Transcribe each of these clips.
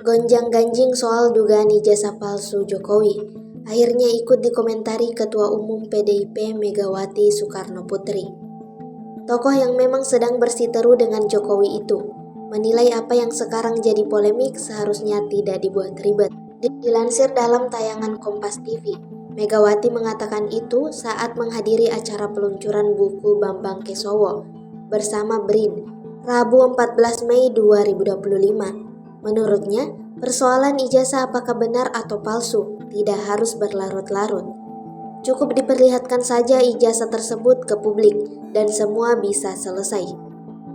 Gonjang-ganjing soal dugaan ijazah palsu Jokowi akhirnya ikut dikomentari Ketua Umum PDIP Megawati Soekarnoputri. Tokoh yang memang sedang bersiteru dengan Jokowi itu menilai apa yang sekarang jadi polemik seharusnya tidak dibuat ribet. Dilansir dalam tayangan Kompas TV, Megawati mengatakan itu saat menghadiri acara peluncuran buku Bambang Kesowo bersama BRIN, Rabu 14 Mei 2025. Menurutnya, persoalan ijazah apakah benar atau palsu tidak harus berlarut-larut. Cukup diperlihatkan saja ijazah tersebut ke publik dan semua bisa selesai.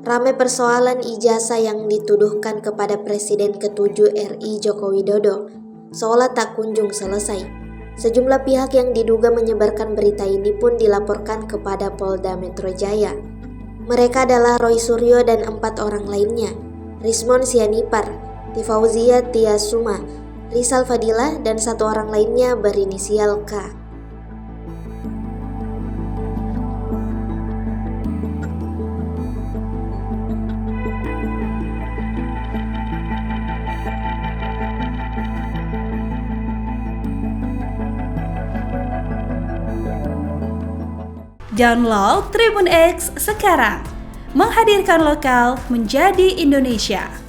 Ramai persoalan ijazah yang dituduhkan kepada Presiden ke-7 RI Joko Widodo seolah tak kunjung selesai. Sejumlah pihak yang diduga menyebarkan berita ini pun dilaporkan kepada Polda Metro Jaya. Mereka adalah Roy Suryo dan 4 orang lainnya, Rismon Sianipar, Tifauzia Tiasuma, Rizal Fadila, dan 1 orang lainnya berinisial K. Download Tribun X sekarang, menghadirkan lokal menjadi Indonesia.